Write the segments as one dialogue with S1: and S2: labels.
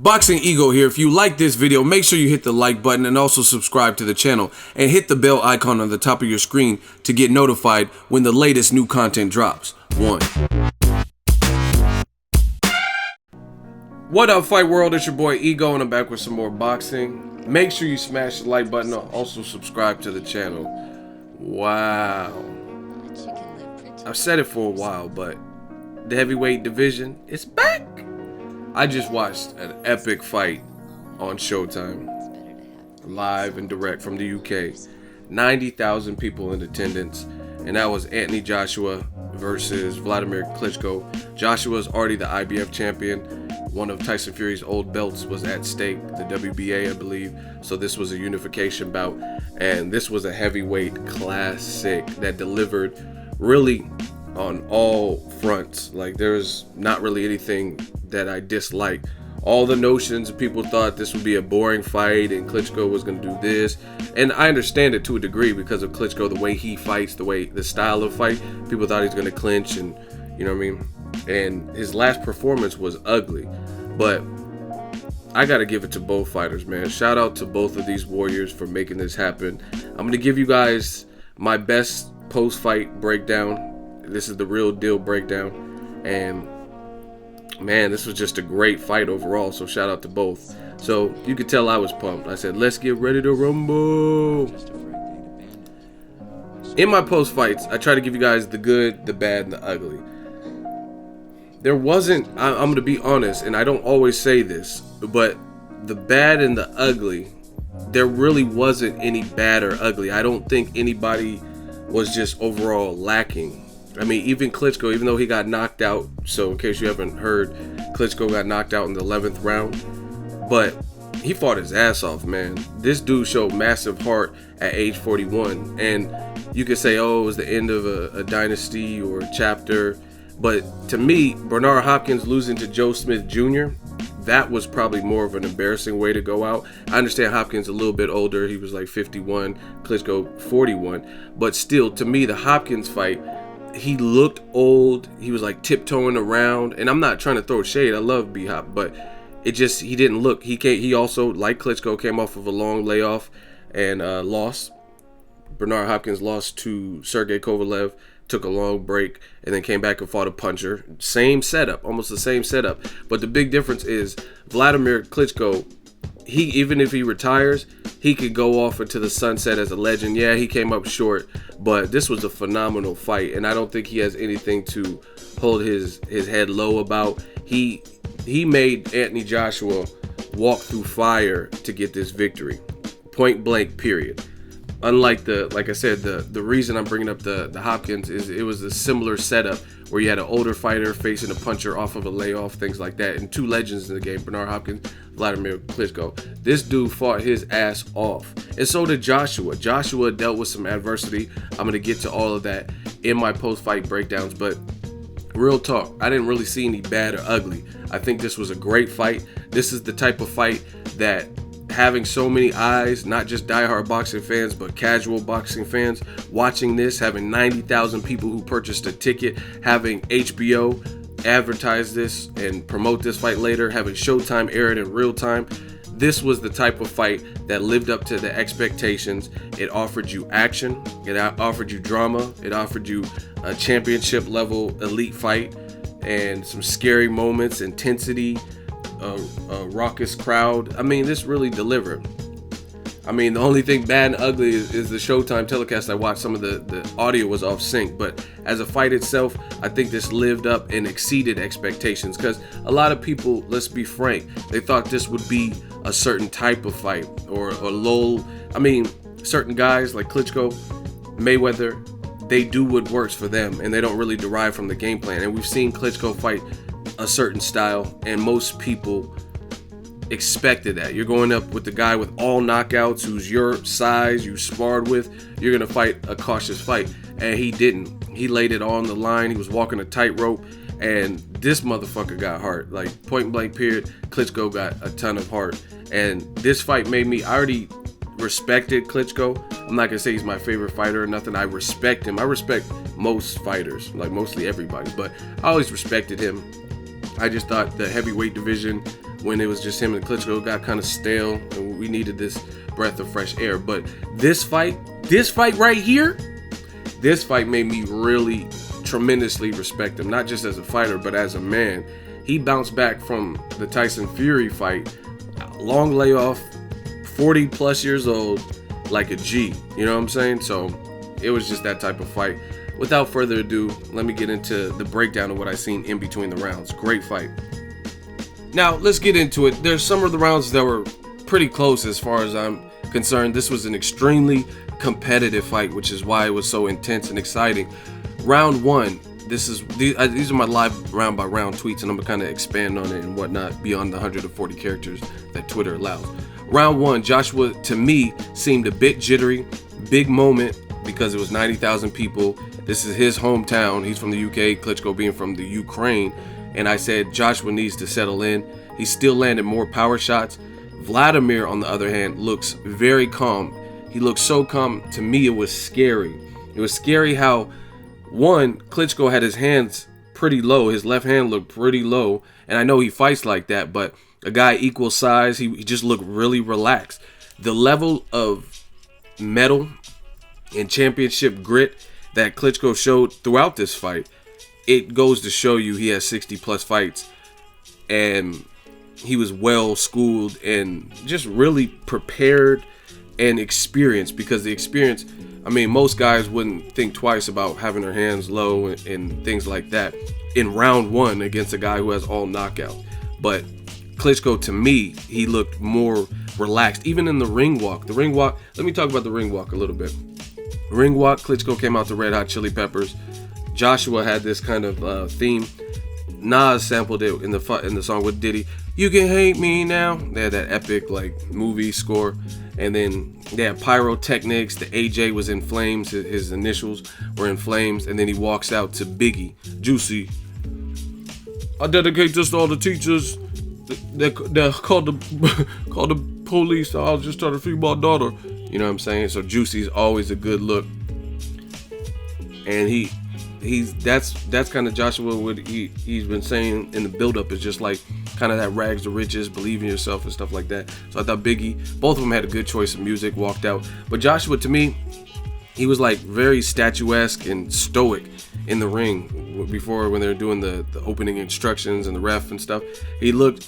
S1: Boxing Ego here. If you like this video, make sure you hit the like button and also subscribe to the channel and hit the bell icon on the top of your screen to get notified when the latest new content drops. What up, Fight World? It's your boy Ego and I'm back with some more boxing. Make sure you smash the like button and also subscribe to the channel. Wow. I've said it for a while, but the heavyweight division is back. I just watched an epic fight on Showtime, live and direct from the UK. 90,000 people in attendance, and that was Anthony Joshua versus Wladimir Klitschko. Joshua's already the IBF champion. One of Tyson Fury's old belts was at stake, the WBA, I believe. So this was a unification bout, and this was a heavyweight classic that delivered really on all fronts. Like, there's not really anything that I dislike. All the notions, people thought this would be a boring fight and Klitschko was going to do this, and I understand it to a degree because of Klitschko, the way he fights, the style of fight. People thought he's going to clinch, and you know what I mean. And his last performance was ugly, but I got to give it to both fighters, man. Shout out to both of these warriors for making this happen. I'm going to give you guys my best post-fight breakdown. This is the real deal breakdown, and man, this was just a great fight overall, so shout out to both. So you could tell I was pumped. I said, let's get ready to rumble. In my post fights, I try to give you guys the good, the bad, and the ugly. There wasn't, I'm going to be honest, and I don't always say this, but the bad and the ugly, there really wasn't any bad or ugly. I don't think anybody was just overall lacking. I mean, even Klitschko, even though he got knocked out, so in case you haven't heard, Klitschko got knocked out in the 11th round, but he fought his ass off, man. This dude showed massive heart at age 41, and you could say, oh, it was the end of a dynasty or a chapter, but to me, Bernard Hopkins losing to Joe Smith Jr., that was probably more of an embarrassing way to go out. I understand Hopkins a little bit older. He was like 51, Klitschko 41, but still, to me, the Hopkins fight, he looked old. He was like tiptoeing around, and I'm not trying to throw shade. I love B-Hop, but it just, he didn't look. He also, like Klitschko, came off of a long layoff and lost. Bernard Hopkins lost to Sergey Kovalev, took a long break, and then came back and fought a puncher. Same setup, almost the same setup. But the big difference is Wladimir Klitschko, even if he retires, he could go off into the sunset as a legend. Yeah, he came up short, but this was a phenomenal fight, and I don't think he has anything to hold his head low about. He made Anthony Joshua walk through fire to get this victory, point blank, period. Unlike like I said, the reason I'm bringing up the Hopkins is it was a similar setup where you had an older fighter facing a puncher off of a layoff, things like that, and two legends in the game, Bernard Hopkins, Wladimir Klitschko. This dude fought his ass off, and so did Joshua. Joshua dealt with some adversity. I'm going to get to all of that in my post-fight breakdowns, but real talk, I didn't really see any bad or ugly. I think this was a great fight. This is the type of fight that, having so many eyes, not just diehard boxing fans, but casual boxing fans watching this, having 90,000 people who purchased a ticket, having HBO advertise this and promote this fight later, having Showtime air it in real time. This was the type of fight that lived up to the expectations. It offered you action, it offered you drama, it offered you a championship level elite fight and some scary moments, intensity, a raucous crowd. I mean, this really delivered. I mean, the only thing bad and ugly is the Showtime telecast I watched. Some of the audio was off sync, but as a fight itself, I think this lived up and exceeded expectations, because a lot of people, let's be frank, they thought this would be a certain type of fight or a lull. I mean, certain guys like Klitschko, Mayweather, they do what works for them and they don't really derive from the game plan. And we've seen Klitschko fight a certain style, and most people expected that. You're going up with the guy with all knockouts who's your size, you sparred with, you're gonna fight a cautious fight, and he didn't. He laid it on the line. He was walking a tightrope, and this motherfucker got heart. Like, point blank period, Klitschko got a ton of heart, and this fight made me, I already respected Klitschko. I'm not gonna say he's my favorite fighter or nothing. I respect him. I respect most fighters, like mostly everybody, but I always respected him. I just thought the heavyweight division when it was just him and Klitschko. It got kind of stale, and we needed this breath of fresh air. But this fight right here, this fight made me really tremendously respect him, not just as a fighter, but as a man. He bounced back from the Tyson Fury fight, long layoff, 40 plus years old, like a G, you know what I'm saying? So it was just that type of fight. Without further ado, let me get into the breakdown of what I seen in between the rounds. Great fight. Now, let's get into it. There's some of the rounds that were pretty close as far as I'm concerned. This was an extremely competitive fight, which is why it was so intense and exciting. Round one, these are my live round by round tweets, and I'm gonna kind of expand on it and whatnot beyond the 140 characters that Twitter allows. Round one, Joshua, to me, seemed a bit jittery. Big moment because it was 90,000 people. This is his hometown. He's from the UK, Klitschko being from the Ukraine. And I said Joshua needs to settle in. He still landed more power shots. Wladimir, on the other hand, looks very calm. He looks so calm. To me, it was scary. It was scary how, one, Klitschko had his hands pretty low. His left hand looked pretty low. And I know he fights like that, but a guy equal size, he just looked really relaxed. The level of mettle and championship grit that Klitschko showed throughout this fight, it goes to show you he has 60 plus fights, and he was well schooled and just really prepared and experienced, because the experience, I mean, most guys wouldn't think twice about having their hands low and things like that in round one against a guy who has all knockout. But Klitschko, to me, he looked more relaxed, even in the ring walk. The ring walk, let me talk about the ring walk a little bit. Ring walk, Klitschko came out to Red Hot Chili Peppers. Joshua had this kind of theme. Nas sampled it in the song with Diddy. You can hate me now. They had that epic like movie score, and then they had pyrotechnics. The AJ was in flames. His initials were in flames, and then he walks out to Biggie, Juicy. I dedicate this to all the teachers that called the police. I was just trying to feed my daughter. You know what I'm saying? So Juicy's always a good look, and that's kind of Joshua, what he's been saying in the build-up is just like kind of that rags to riches, believe in yourself and stuff like that. So I thought Biggie, both of them had a good choice of music, walked out. But Joshua, to me, he was like very statuesque and stoic in the ring before, when they were doing the opening instructions and the ref and stuff. He looked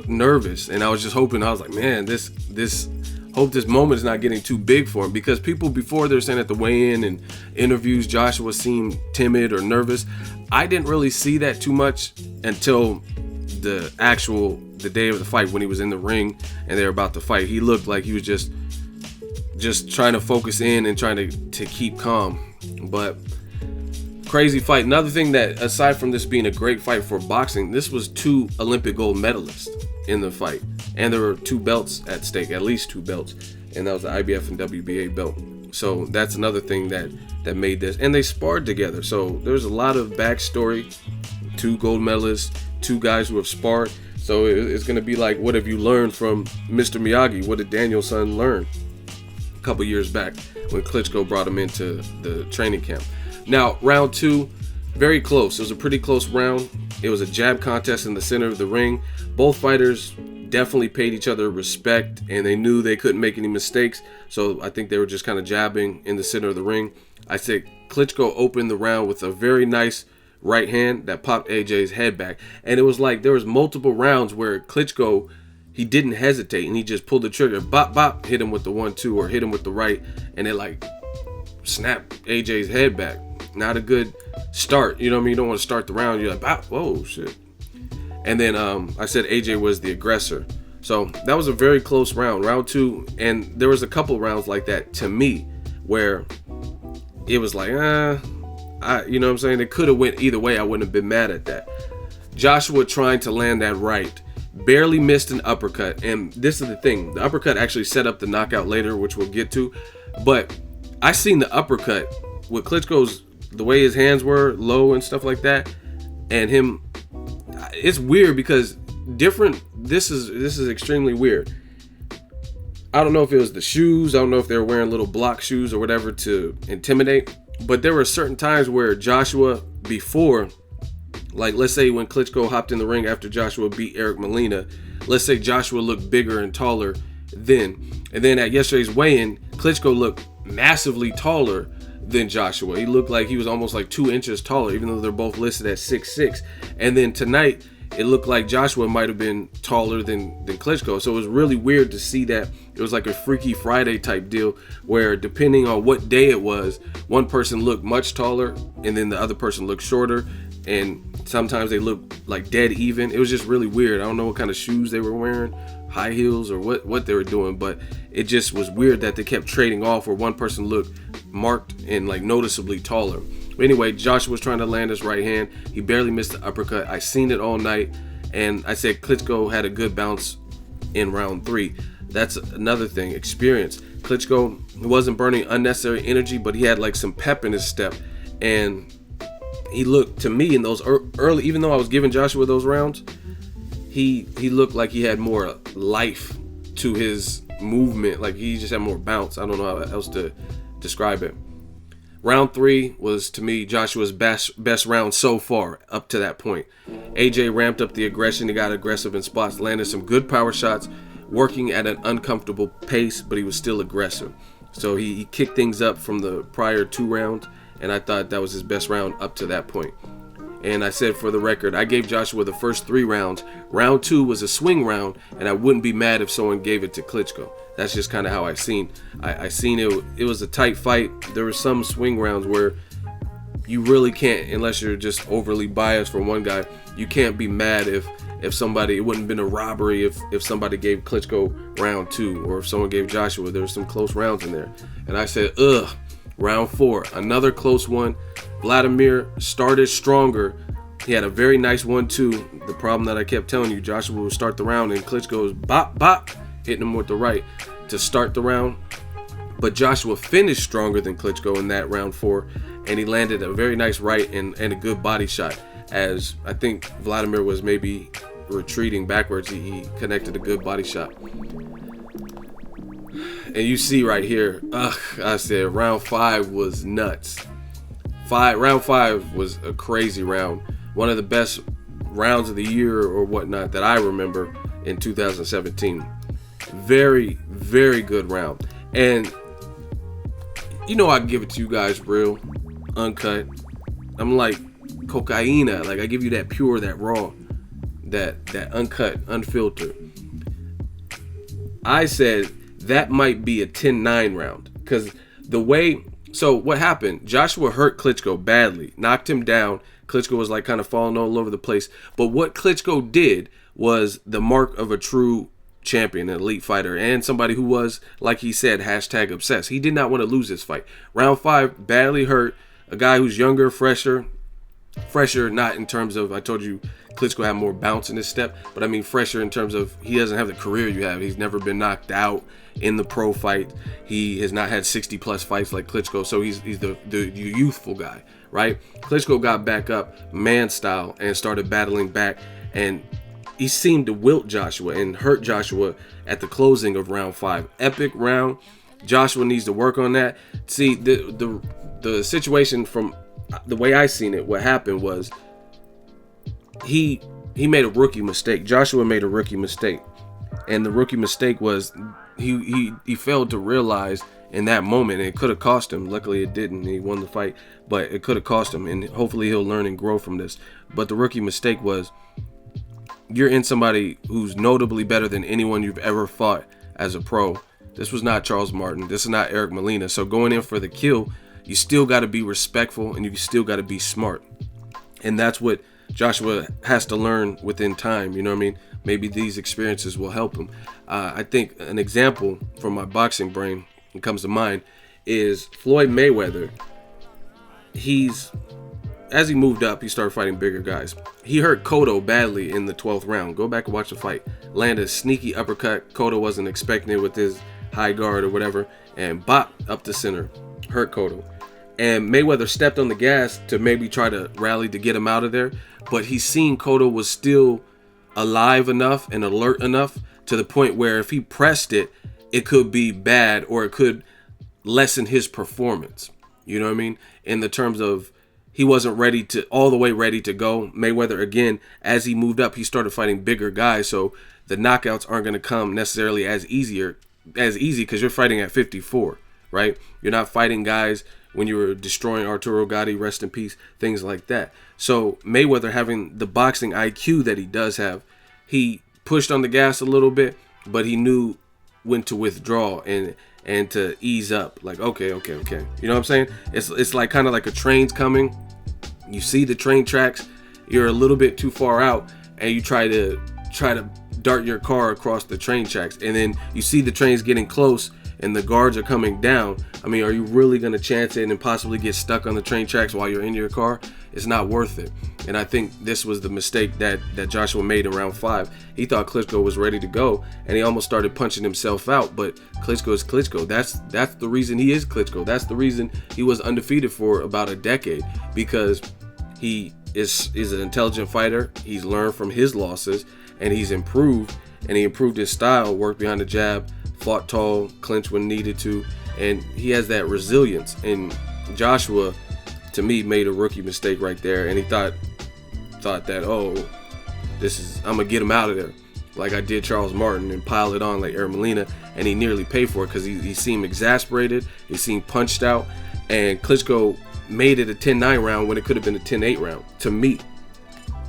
S1: nervous, and I was just hoping, I was like, man, hope this moment is not getting too big for him, because people before, they're saying at the weigh-in and interviews Joshua seemed timid or nervous. I didn't really see that too much until the day of the fight, when he was in the ring and they were about to fight. He looked like he was just trying to focus in and trying to keep calm. But crazy fight. Another thing that, aside from this being a great fight for boxing, this was 2 Olympic gold medalists in the fight. And there were 2 belts at stake, at least 2 belts. And that was the IBF and WBA belt. So that's another thing that made this. And they sparred together. So there's a lot of backstory. 2 gold medalists, 2 guys who have sparred. So it's going to be like, what have you learned from Mr. Miyagi? What did Daniel-san learn a couple years back when Klitschko brought him into the training camp? Now, round 2, very close. It was a pretty close round. It was a jab contest in the center of the ring. Both fighters definitely paid each other respect, and they knew they couldn't make any mistakes. So I think they were just kind of jabbing in the center of the ring. I say Klitschko opened the round with a very nice right hand that popped AJ's head back. And it was like there was multiple rounds where Klitschko, he didn't hesitate, and he just pulled the trigger, bop, bop, hit him with the 1-2 or hit him with the right, and it like snapped AJ's head back. Not a good start. You know what I mean? You don't want to start the round. You're like, bop, whoa, shit. And then I said AJ was the aggressor. So that was a very close round, round 2. And there was a couple rounds like that to me where it was like, you know what I'm saying? It could have went either way. I wouldn't have been mad at that. Joshua trying to land that right, barely missed an uppercut. And this is the thing. The uppercut actually set up the knockout later, which we'll get to. But I seen the uppercut with Klitschko's, the way his hands were low and stuff like that, and him. It's weird because this is extremely weird. I don't know if it was the shoes. I don't know if they were wearing little block shoes or whatever to intimidate. But there were certain times where Joshua, before, Like, let's say when Klitschko hopped in the ring after Joshua beat Eric Molina, let's say Joshua looked bigger and taller then. And then at yesterday's weigh-in, Klitschko looked massively taller than Joshua. He looked like he was almost like 2 inches taller, even though they're both listed at 6'6". And then tonight, it looked like Joshua might have been taller than Klitschko. So it was really weird to see that. It was like a Freaky Friday type deal where depending on what day it was, one person looked much taller and then the other person looked shorter. And sometimes they looked like dead even. It was just really weird. I don't know what kind of shoes they were wearing, high heels or what they were doing, but it just was weird that they kept trading off where one person looked marked and like noticeably taller. But anyway, Joshua was trying to land his right hand. He barely missed the uppercut. I seen it all night, and I said Klitschko had a good bounce in round 3. That's another thing, experience. Klitschko wasn't burning unnecessary energy, but he had like some pep in his step, and he looked to me in those early, even though I was giving Joshua those rounds, he looked like he had more life to his movement. Like he just had more bounce. I don't know how else to describe it. Round 3 was, to me, Joshua's best round so far up to that point. AJ ramped up the aggression. He got aggressive in spots, landed some good power shots, working at an uncomfortable pace, but he was still aggressive. So he kicked things up from the prior 2 rounds, and I thought that was his best round up to that point. And I said, for the record, I gave Joshua the first 3 rounds. Round 2 was a swing round, and I wouldn't be mad if someone gave it to Klitschko. That's just kind of how I seen it. It was a tight fight. There were some swing rounds where you really can't, unless you're just overly biased for one guy, you can't be mad if somebody, it wouldn't have been a robbery if somebody gave Klitschko round 2, or if someone gave Joshua. There were some close rounds in there. And I said, round 4, another close one. Wladimir started stronger. He had a very nice 1-2. The problem that I kept telling you, Joshua would start the round and Klitschko was bop, bop, hitting him with the right to start the round. But Joshua finished stronger than Klitschko in that round 4, and he landed a very nice right and a good body shot. As I think Wladimir was maybe retreating backwards, he connected a good body shot. And you see right here, I said round 5 was nuts. Round 5 was a crazy round. One of the best rounds of the year or whatnot that I remember in 2017. Very, very good round. And you know I give it to you guys real, uncut. I'm like cocaina. Like I give you that pure, that raw, that uncut, unfiltered. I said that might be a 10-9 round because the way. So what happened? Joshua hurt Klitschko badly, knocked him down. Klitschko was like kind of falling all over the place. But what Klitschko did was the mark of a true champion, an elite fighter, and somebody who was, like he said, hashtag obsessed. He did not want to lose this fight. Round 5, badly hurt. A guy who's younger, fresher, not in terms of, I told you, Klitschko had more bounce in his step, but I mean fresher in terms of he doesn't have the career you have. He's never been knocked out in the pro fight. He has not had 60 plus fights like Klitschko, so he's the youthful guy, right? Klitschko got back up man style and started battling back, and he seemed to wilt Joshua and hurt Joshua at the closing of round 5. Epic round. Joshua needs to work on that. See, the situation from the way I seen it, what happened was he made a rookie mistake. Joshua made a rookie mistake. And the rookie mistake was he failed to realize in that moment, and it could have cost him. Luckily it didn't. He won the fight, but it could have cost him, and hopefully he'll learn and grow from this. But the rookie mistake was you're in somebody who's notably better than anyone you've ever fought as a pro. This was not Charles Martin. This is not Eric Molina. So going in for the kill, you still got to be respectful and you still got to be smart. And that's what Joshua has to learn within time. You know what I mean? Maybe these experiences will help him. I think an example from my boxing brain that comes to mind is Floyd Mayweather. As he moved up, he started fighting bigger guys. He hurt Cotto badly in the 12th round. Go back and watch the fight. Landed a sneaky uppercut. Cotto wasn't expecting it with his high guard or whatever. And bop up the center. Hurt Cotto. And Mayweather stepped on the gas to maybe try to rally to get him out of there. But he seen Cotto was still alive enough and alert enough to the point where if he pressed it, it could be bad or it could lessen his performance. You know what I mean? In the terms of he wasn't ready to all the way ready to go. Mayweather, again, as he moved up, he started fighting bigger guys, so the knockouts aren't going to come necessarily as easy because you're fighting at 54, right? You're not fighting guys when you were destroying Arturo Gatti, rest in peace, things like that. So Mayweather, having the boxing IQ that he does have, he pushed on the gas a little bit, but he knew when to withdraw and to ease up. Like, okay. You know what I'm saying? It's like kind of like a train's coming. You see the train tracks, you're a little bit too far out, and you try to dart your car across the train tracks, and then you see the trains getting close and the guards are coming down. I mean, are you really going to chance it and possibly get stuck on the train tracks while you're in your car? It's not worth it. And I think this was the mistake that Joshua made in round 5. He thought Klitschko was ready to go, and he almost started punching himself out. But Klitschko is Klitschko. That's the reason he is Klitschko. That's the reason he was undefeated for about a decade, because he is an intelligent fighter. He's learned from his losses, and he's improved. And he improved his style, worked behind the jab, fought tall, clinched when needed to, and he has that resilience. And Joshua, to me, made a rookie mistake right there, and he thought that, oh, I'm gonna get him out of there, like I did Charles Martin, and pile it on like Eric Molina, and he nearly paid for it because he seemed exasperated, he seemed punched out, and Klitschko made it a 10-9 round when it could have been a 10-8 round. To me,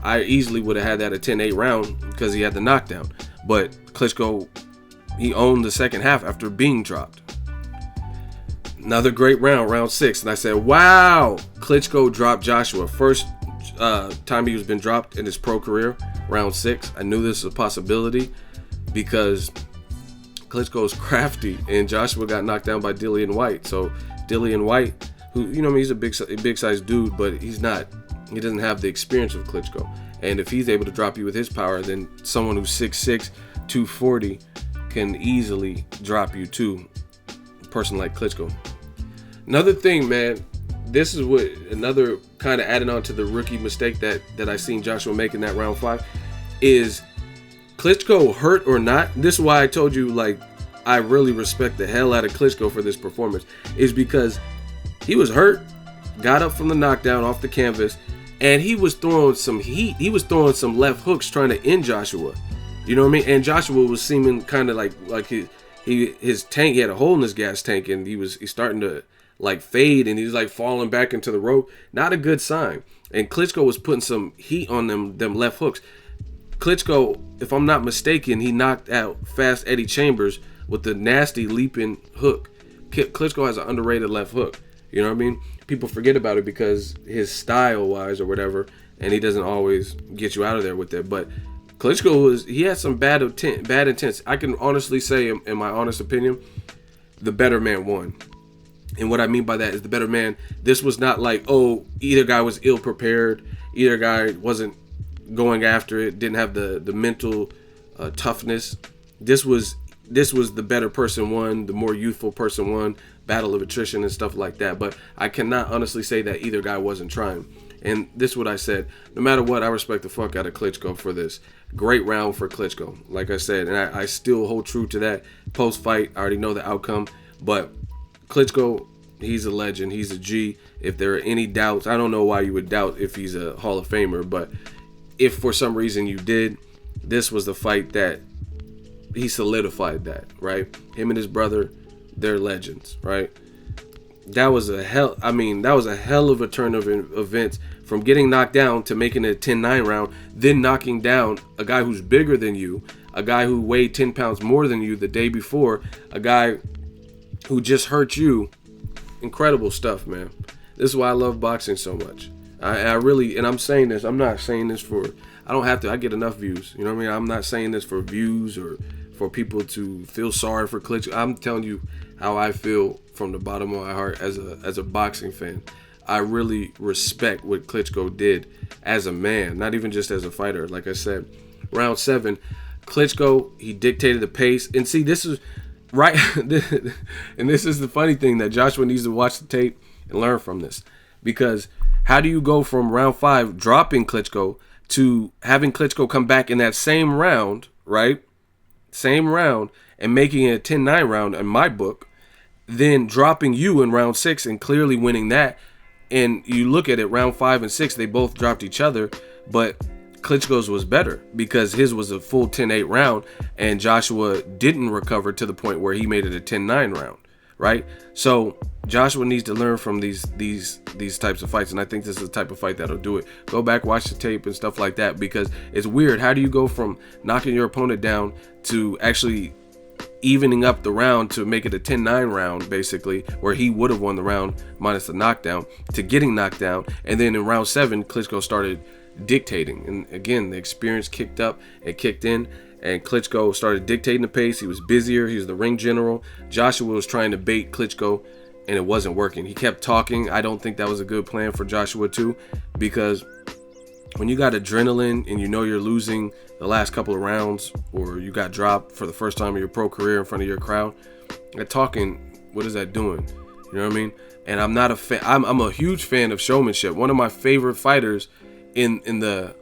S1: I easily would have had that a 10-8 round because he had the knockdown, but Klitschko, he owned the second half after being dropped. Another great round 6. And I said, wow, Klitschko dropped Joshua. First time he was been dropped in his pro career, round 6. I knew this was a possibility because Klitschko's crafty, and Joshua got knocked down by Dillian White. So Dillian White, who, you know, he's a big sized dude, but he doesn't have the experience of Klitschko. And if he's able to drop you with his power, then someone who's 6'6", 240 can easily drop you too. A person like Klitschko. Another thing, man, this is what another kind of adding on to the rookie mistake that I seen Joshua make in that round 5 is Klitschko, hurt or not. This is why I told you, like, I really respect the hell out of Klitschko for this performance, is because he was hurt, got up from the knockdown off the canvas, and he was throwing some heat. He was throwing some left hooks trying to end Joshua. You know what I mean? And Joshua was seeming kind of like his tank, he had a hole in his gas tank, and he's starting to like fade, and he's like falling back into the rope. Not a good sign. And Klitschko was putting some heat on them left hooks. Klitschko, if I'm not mistaken, he knocked out Fast Eddie Chambers with the nasty leaping hook. Klitschko has an underrated left hook. You know what I mean? People forget about it because his style wise or whatever, and he doesn't always get you out of there with it. But Klitschko he had some bad intents. I can honestly say, in my honest opinion, the better man won. And what I mean by that is the better man. This was not like, oh, either guy was ill prepared, either guy wasn't going after it, didn't have the mental toughness. This was the better person won, the more youthful person won, battle of attrition and stuff like that. But I cannot honestly say that either guy wasn't trying. And this is what I said. No matter what, I respect the fuck out of Klitschko for this. Great round for Klitschko, like I said. And I still hold true to that. Post-fight, I already know the outcome. But Klitschko, he's a legend. He's a G. If there are any doubts, I don't know why you would doubt if he's a Hall of Famer. But if for some reason you did, this was the fight that he solidified that, right? Him and his brother, they're legends, right? That was a hell of a turn of events, from getting knocked down to making it a 10-9 round, then knocking down a guy who's bigger than you, a guy who weighed 10 pounds more than you the day before, a guy who just hurt you. Incredible stuff, man. This is why I love boxing so much. I really, and I'm saying this, I'm not saying this for, I don't have to, I get enough views. You know what I mean? I'm not saying this for views or for people to feel sorry for Klitschko. I'm telling you how I feel from the bottom of my heart as a boxing fan. I really respect what Klitschko did as a man, not even just as a fighter. Like I said, round 7, Klitschko, he dictated the pace. And see, this is right, and this is the funny thing, that Joshua needs to watch the tape and learn from this. Because how do you go from round 5 dropping Klitschko to having Klitschko come back in that same round, right? Same round, and making it a 10-9 round in my book, then dropping you in round 6 and clearly winning that, And you look at it, round 5 and 6, they both dropped each other, but Klitschko's was better because his was a full 10-8 round, and Joshua didn't recover to the point where he made it a 10-9 round, right? So Joshua needs to learn from these types of fights, and I think this is the type of fight that'll do it. Go back, watch the tape and stuff like that, because it's weird. How do you go from knocking your opponent down to actually evening up the round to make it a 10-9 round, basically, where he would have won the round minus the knockdown, to getting knocked down, and then in round 7, Klitschko started dictating, and again the experience kicked up and kicked in, and Klitschko started dictating the pace. He was busier, he was the ring general. Joshua was trying to bait Klitschko, and it wasn't working. He kept talking. I don't think that was a good plan for Joshua too, because when you got adrenaline and you know you're losing the last couple of rounds, or you got dropped for the first time in your pro career in front of your crowd, that talking, what is that doing? You know what I mean? And I'm not a fan. I'm a huge fan of showmanship. One of my favorite fighters in the,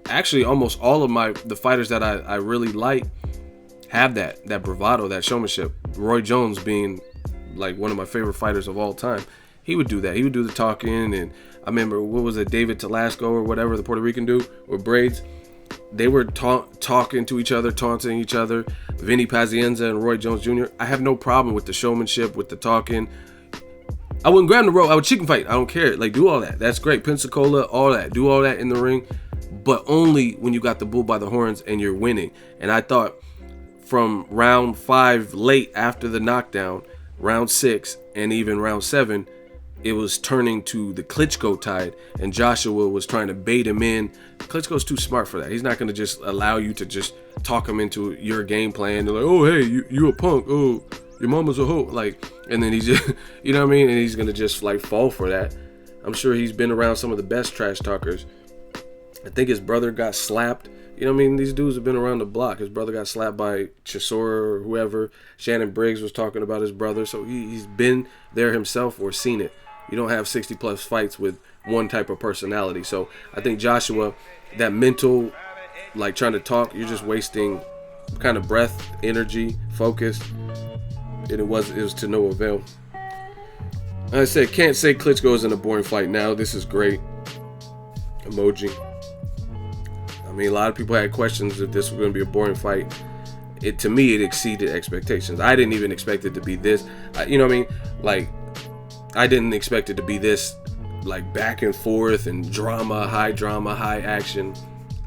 S1: actually almost all of the fighters that I really like have that bravado, that showmanship. Roy Jones being like one of my favorite fighters of all time. He would do that. He would do the talking, and I remember, what was it, David Telasco or whatever, the Puerto Rican dude with braids. They were talking to each other, taunting each other. Vinny Pazienza and Roy Jones Jr. I have no problem with the showmanship, with the talking. I wouldn't grab the rope. I would chicken fight. I don't care. Like, do all that. That's great. Pensacola, all that. Do all that in the ring, but only when you got the bull by the horns and you're winning. And I thought from round 5 late after the knockdown, round 6, and even round 7, it was turning to the Klitschko tide, and Joshua was trying to bait him in. Klitschko's too smart for that. He's not going to just allow you to just talk him into your game plan. They're like, oh, hey, you a punk. Oh, your mama's a hoe. Like, and then he's just, you know what I mean? And he's going to just like fall for that. I'm sure he's been around some of the best trash talkers. I think his brother got slapped. You know what I mean? These dudes have been around the block. His brother got slapped by Chisora or whoever. Shannon Briggs was talking about his brother. So he's been there himself or seen it. You don't have 60 plus fights with one type of personality. So I think Joshua, that mental, like trying to talk, you're just wasting kind of breath, energy, focus. And it was to no avail. I said, can't say Klitschko is in a boring fight now. This is great. Emoji. I mean, a lot of people had questions if this was going to be a boring fight. To me, it exceeded expectations. I didn't even expect it to be this. You know what I mean? Like, I didn't expect it to be this, like, back and forth and drama, high action.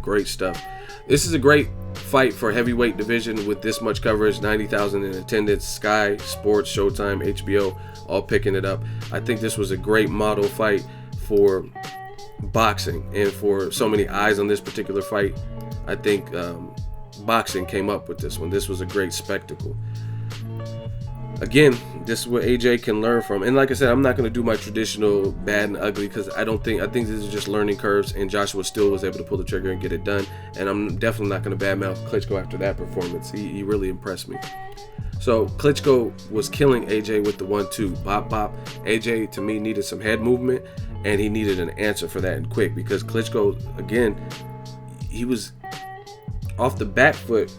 S1: Great stuff. This is a great fight for heavyweight division with this much coverage, 90,000 in attendance, Sky Sports, Showtime, HBO, all picking it up. I think this was a great model fight for boxing, and for so many eyes on this particular fight. I think boxing came up with this one. This was a great spectacle. Again, this is what AJ can learn from. And like I said, I'm not going to do my traditional bad and ugly, because I think this is just learning curves, and Joshua still was able to pull the trigger and get it done. And I'm definitely not going to badmouth Klitschko after that performance. He really impressed me. So Klitschko was killing AJ with the 1-2, bop bop. AJ, to me, needed some head movement, and he needed an answer for that, and quick, because Klitschko, again, he was off the back foot.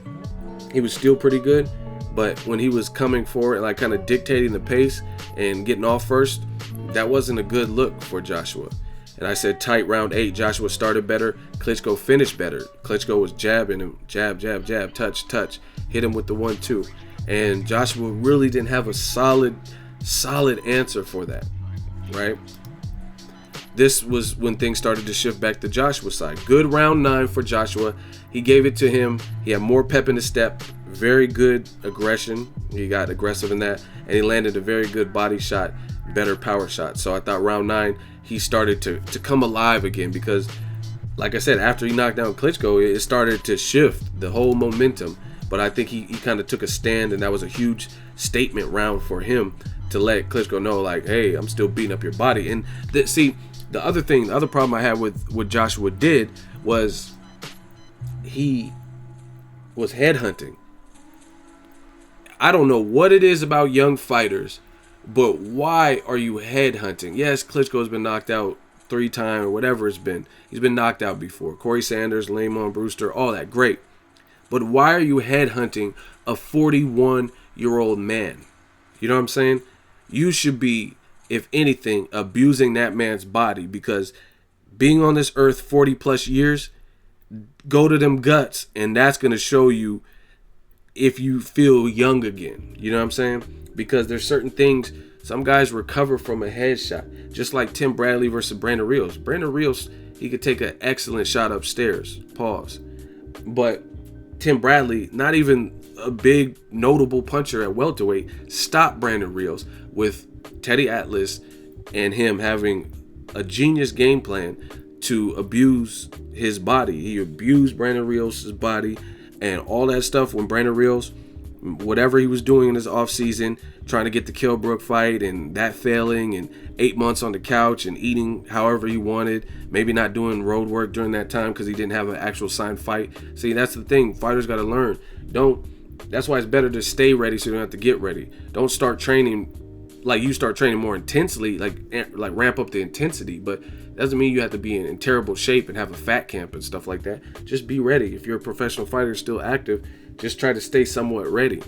S1: He was still pretty good, but when he was coming forward, like kind of dictating the pace and getting off first, that wasn't a good look for Joshua. And I said tight round 8. Joshua started better. Klitschko finished better. Klitschko was jabbing him, jab, jab, jab, touch, touch, hit him with the 1-2. And Joshua really didn't have a solid answer for that, right? This was when things started to shift back to Joshua's side. Good round 9 for Joshua. He gave it to him. He had more pep in his step. Very good aggression. He got aggressive in that. And he landed a very good body shot, better power shot. So I thought round 9, he started to come alive again, because, like I said, after he knocked down Klitschko, it started to shift the whole momentum. But I think he kind of took a stand, and that was a huge statement round for him to let Klitschko know, like, hey, I'm still beating up your body. And the other problem I had with what Joshua did was he was headhunting. I don't know what it is about young fighters, but why are you headhunting? Yes, Klitschko's been knocked out 3 times or whatever it's been. He's been knocked out before. Corey Sanders, Lamont Brewster, all that, great. But why are you headhunting a 41-year-old man? You know what I'm saying? You should be if anything, abusing that man's body, because being on this earth 40 plus years, go to them guts, and that's going to show you if you feel young again. You know what I'm saying? Because there's certain things, some guys recover from a headshot, just like Tim Bradley versus Brandon Rios. Brandon Rios, he could take an excellent shot upstairs, pause. But Tim Bradley, not even a big notable puncher at welterweight, stopped Brandon Rios with Teddy Atlas and him having a genius game plan to abuse his body. He abused Brandon Rios' body and all that stuff when Brandon Rios, whatever he was doing in his offseason, trying to get the Kilbrook fight and that failing, and 8 months on the couch and eating however he wanted, maybe not doing road work during that time because he didn't have an actual signed fight. See, that's the thing. Fighters got to learn. That's why it's better to stay ready so you don't have to get ready. Don't start training like you start training more intensely, like ramp up the intensity, but doesn't mean you have to be in terrible shape and have a fat camp and stuff like that. Just be ready. If you're a professional fighter still active, just try to stay somewhat ready.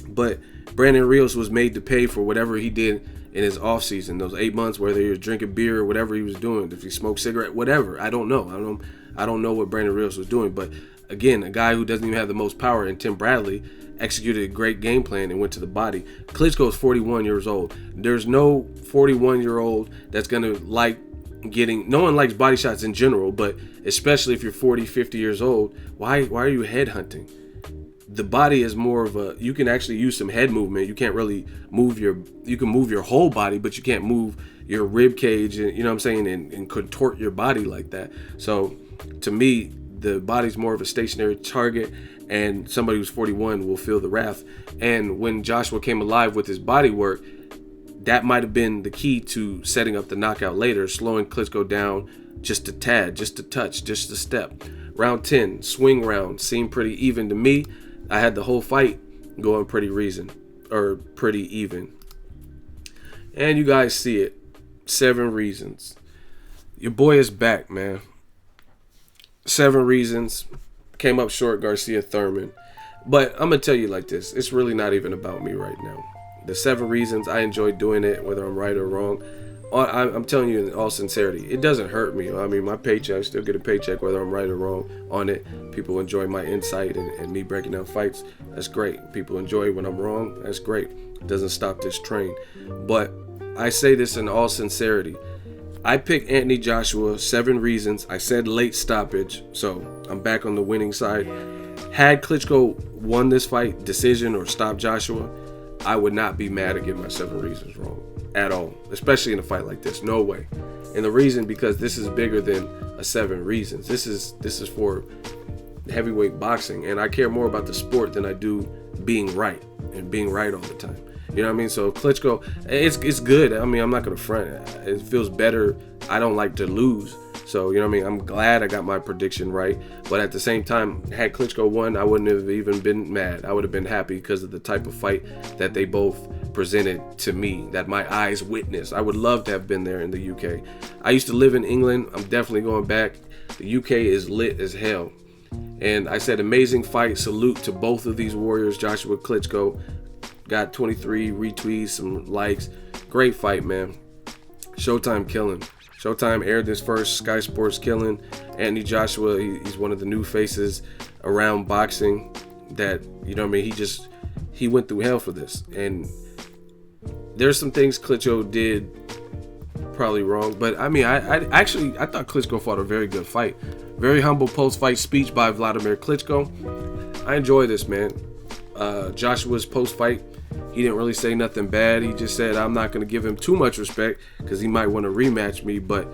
S1: But Brandon Rios was made to pay for whatever he did in his offseason, those 8 months, whether he was drinking beer or whatever he was doing, if he smoked cigarette, whatever. I don't know. I don't know what Brandon Rios was doing, but again, a guy who doesn't even have the most power, and Tim Bradley executed a great game plan and went to the body. Klitschko is 41 years old. There's no 41-year-old that's going to like no one likes body shots in general, but especially if you're 40, 50 years old, why are you headhunting? The body is more of you can actually use some head movement. You can't really you can move your whole body, but you can't move your rib cage, and you know what I'm saying, and contort your body like that. So to me, the body's more of a stationary target, and somebody who's 41 will feel the wrath. And when Joshua came alive with his body work, that might have been the key to setting up the knockout later, slowing Klitschko down just a tad, just a touch, just a step. Round 10, swing round, seemed pretty even to me. I had the whole fight going pretty even. And you guys see it. 7 reasons. Your boy is back, man. 7 reasons. Came up short, Garcia Thurman. But I'm going to tell you like this. It's really not even about me right now. The 7 reasons, I enjoy doing it, whether I'm right or wrong. I'm telling you in all sincerity, it doesn't hurt me. I mean, my paycheck, I still get a paycheck whether I'm right or wrong on it. People enjoy my insight and me breaking down fights. That's great. People enjoy when I'm wrong. That's great. It doesn't stop this train. But I say this in all sincerity. I picked Anthony Joshua, 7 reasons. I said late stoppage, so I'm back on the winning side. Had Klitschko won this fight, decision, or stopped Joshua, I would not be mad at getting my 7 reasons wrong at all, especially in a fight like this. No way. And the reason, because this is bigger than a 7 reasons. This is for heavyweight boxing, and I care more about the sport than I do being right and being right all the time. You know what I mean? So Klitschko, it's good. I mean, I'm not gonna front. It feels better. I don't like to lose. So, you know what I mean? I'm glad I got my prediction right. But at the same time, had Klitschko won, I wouldn't have even been mad. I would have been happy because of the type of fight that they both presented to me, that my eyes witnessed. I would love to have been there in the UK. I used to live in England. I'm definitely going back. The UK is lit as hell. And I said amazing fight. Salute to both of these warriors. Joshua Klitschko got 23 retweets, some likes. Great fight, man. Showtime killing. Showtime aired this first. Sky Sports killing. Anthony Joshua, he's one of the new faces around boxing that, you know what I mean, he went through hell for this. And there's some things Klitschko did probably wrong, but I mean, I thought Klitschko fought a very good fight. Very humble post-fight speech by Wladimir Klitschko. I enjoy this, man. Joshua's post-fight, he didn't really say nothing bad. He just said, I'm not going to give him too much respect because he might want to rematch me, but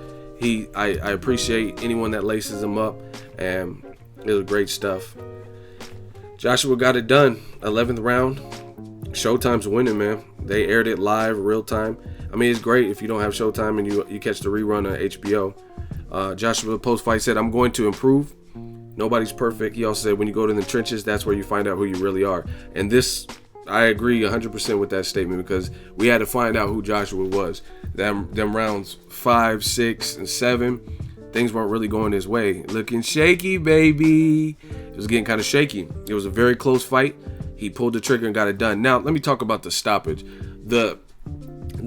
S1: I appreciate anyone that laces him up, and it was great stuff. Joshua got it done. 11th round. Showtime's winning, man. They aired it live, real time. I mean, it's great if you don't have Showtime and you catch the rerun on HBO. Joshua post-fight said, I'm going to improve. Nobody's perfect. He also said, when you go to the trenches, that's where you find out who you really are. And this, I agree 100% with that statement, because we had to find out who Joshua was. Them rounds 5, 6, and 7, things weren't really going his way. Looking shaky, baby. It was getting kind of shaky. It was a very close fight. He pulled the trigger and got it done. Now, let me talk about the stoppage. The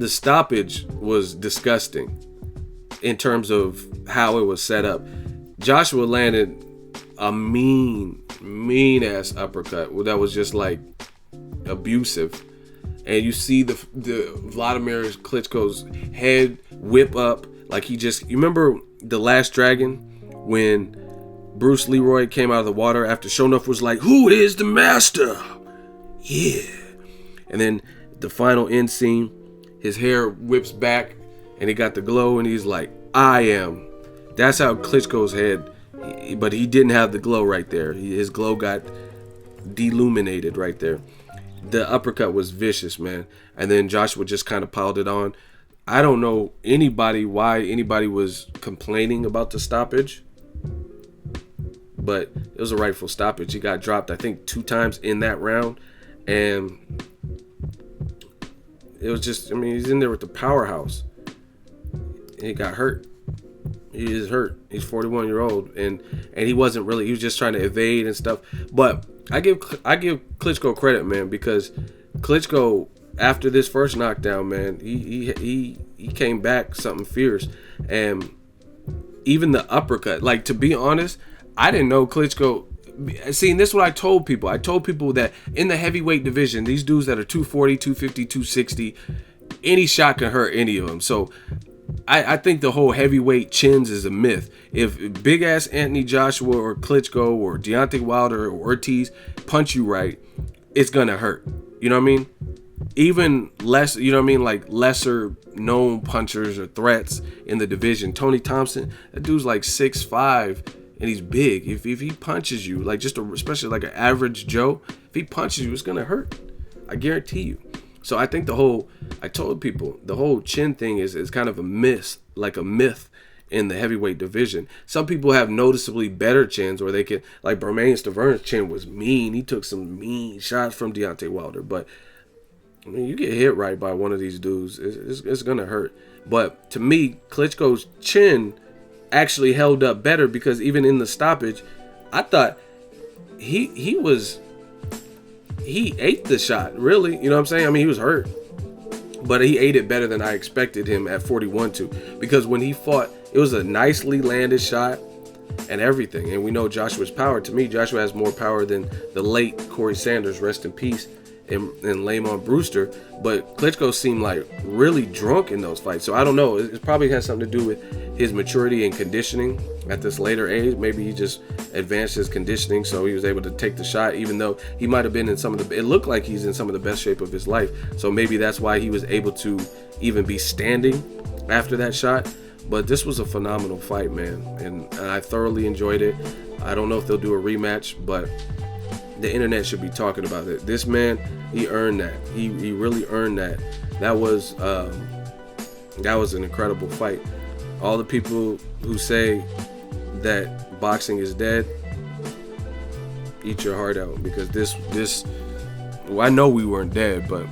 S1: the stoppage was disgusting in terms of how it was set up. Joshua landed a mean ass uppercut that was just like abusive, and you see the Wladimir Klitschko's head whip up like he just. You remember The Last Dragon when Bruce Leroy came out of the water after Shonuff was like, "Who is the master?" Yeah, and then the final end scene, his hair whips back and he got the glow and he's like, "I am." That's how Klitschko's head, but he didn't have the glow right there. His glow got deluminated right there. The uppercut was vicious, man. And then Joshua just kind of piled it on. I don't know why anybody was complaining about the stoppage, but it was a rightful stoppage. He got dropped, I think, 2 times in that round. And it was just, I mean, he's in there with the powerhouse. And he got hurt. He is hurt. He's 41-year-old, and he wasn't really. He was just trying to evade and stuff. But I give Klitschko credit, man, because Klitschko, after this first knockdown, man, he came back something fierce, and even the uppercut. Like, to be honest, I didn't know Klitschko. See, and this is what I told people. I told people that in the heavyweight division, these dudes that are 240, 250, 260, any shot can hurt any of them. So I think the whole heavyweight chins is a myth. If big ass Anthony Joshua or Klitschko or Deontay Wilder or Ortiz punch you right, it's gonna hurt. You know what I mean? Even less, you know what I mean, like lesser known punchers or threats in the division. Tony Thompson, that dude's like 6'5", and he's big. If he punches you, like especially like an average Joe, if he punches you, it's gonna hurt. I guarantee you. So I think I told people, the whole chin thing is kind of a myth in the heavyweight division. Some people have noticeably better chins, or they can, like Bermane Stivern's chin was mean. He took some mean shots from Deontay Wilder, but I mean, you get hit right by one of these dudes, it's gonna hurt. But to me, Klitschko's chin actually held up better, because even in the stoppage, I thought he ate the shot, really. You know what I'm saying? I mean, he was hurt, but he ate it better than I expected him at 41 to. Because when he fought, it was a nicely landed shot and everything. And we know Joshua's power. To me, Joshua has more power than the late Corey Sanders, rest in peace, and Lamont Brewster. But Klitschko seemed like really drunk in those fights. So I don't know. It probably has something to do with his maturity and conditioning at this later age. Maybe he just advanced his conditioning, so he was able to take the shot, even though he might have been in it looked like he's in some of the best shape of his life. So maybe that's why he was able to even be standing after that shot. But this was a phenomenal fight, man, and I thoroughly enjoyed it. I don't know if they'll do a rematch, but the internet should be talking about it. This man, he earned that. He really earned that. That was an incredible fight. All the people who say that boxing is dead, eat your heart out, because this well, I know we weren't dead, but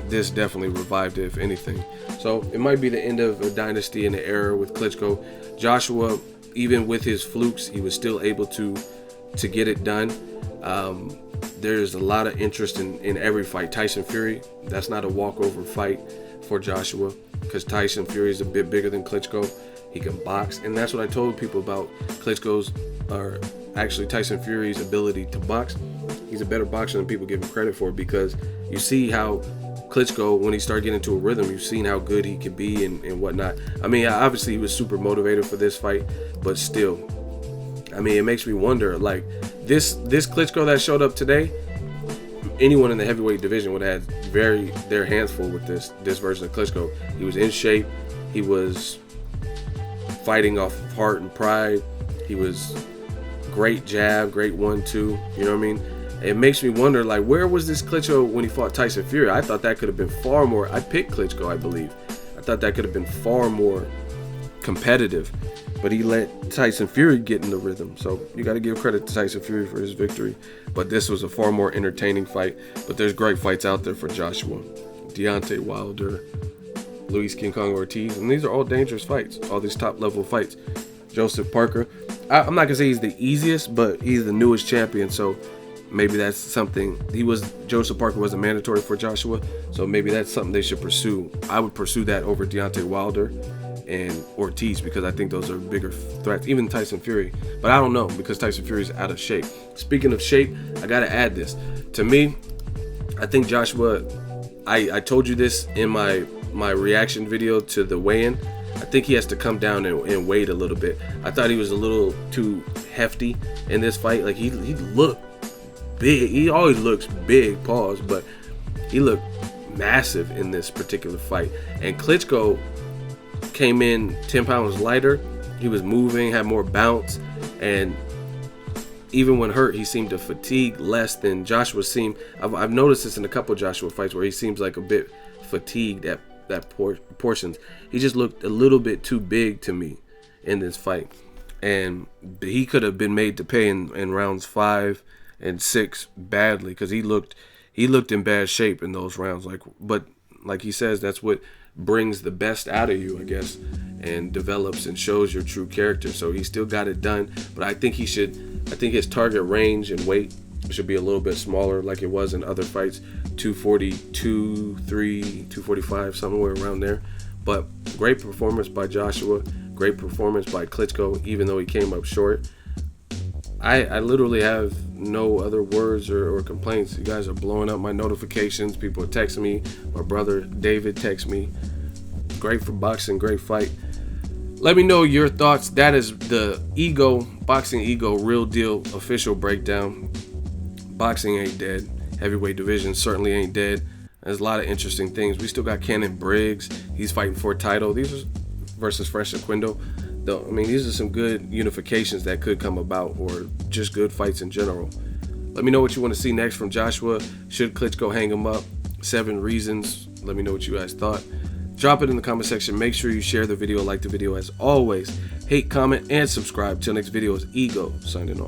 S1: this definitely revived it, if anything. So it might be the end of a dynasty and an era with Klitschko. Joshua, even with his flukes, he was still able to get it done. There's a lot of interest in every fight. Tyson Fury, that's not a walkover fight for Joshua, because Tyson Fury is a bit bigger than Klitschko. He can box, and that's what I told people about Tyson Fury's ability to box. He's a better boxer than people give him credit for, because you see how Klitschko, when he started getting into a rhythm, you've seen how good he could be and whatnot. I mean, obviously he was super motivated for this fight, but still, I mean, it makes me wonder, like, this Klitschko that showed up today, anyone in the heavyweight division would have had their hands full with this version of Klitschko. He was in shape. He was fighting off of heart and pride. He was great jab, great 1-2. You know what I mean? It makes me wonder, like, where was this Klitschko when he fought Tyson Fury? I thought that could have been far more. I picked Klitschko, I believe. I thought that could have been far more competitive, but he let Tyson Fury get in the rhythm. So you got to give credit to Tyson Fury for his victory. But this was a far more entertaining fight. But there's great fights out there for Joshua, Deontay Wilder, Luis King Kong Ortiz, and these are all dangerous fights. All these top level fights. Joseph Parker, I'm not gonna say he's the easiest, but he's the newest champion, so maybe that's something. Joseph Parker wasn't mandatory for Joshua, so maybe that's something they should pursue. I would pursue that over Deontay Wilder and Ortiz, because I think those are bigger threats, even Tyson Fury. But I don't know, because Tyson Fury's out of shape. Speaking of shape, I gotta add this. To me, I think Joshua, I told you this in my reaction video to the weigh-in, I think he has to come down and weight a little bit. I thought he was a little too hefty in this fight. Like, he looked big. He always looks big, pause, but he looked massive in this particular fight. And Klitschko came in 10 pounds lighter. He was moving, had more bounce, and even when hurt, he seemed to fatigue less than Joshua seemed. I've noticed this in a couple of Joshua fights where he seems like a bit fatigued at portions. He just looked a little bit too big to me in this fight, and he could have been made to pay in rounds 5 and 6 badly, because he looked in bad shape in those rounds. But like he says, that's what brings the best out of you, I guess, and develops and shows your true character. So he still got it done, but I think his target range and weight should be a little bit smaller, like it was in other fights, 242, 245, somewhere around there. But great performance by Joshua, great performance by Klitschko, even though he came up short. I literally have no other words or complaints. You guys are blowing up my notifications. People are texting me. My brother David texts me. Great for boxing, great fight. Let me know your thoughts. That is the Boxing Ego Real Deal official breakdown. Boxing ain't dead. Heavyweight division certainly ain't dead. There's a lot of interesting things. We still got Cannon Briggs. He's fighting for a title. These are versus Fresh Aquindo. I mean, these are some good unifications that could come about, or just good fights in general. Let me know what you want to see next from Joshua. Should Klitschko hang him up? 7 reasons. Let me know what you guys thought. Drop it in the comment section. Make sure you share the video, like the video as always. Hate, comment, and subscribe. Till next video is Ego signing off.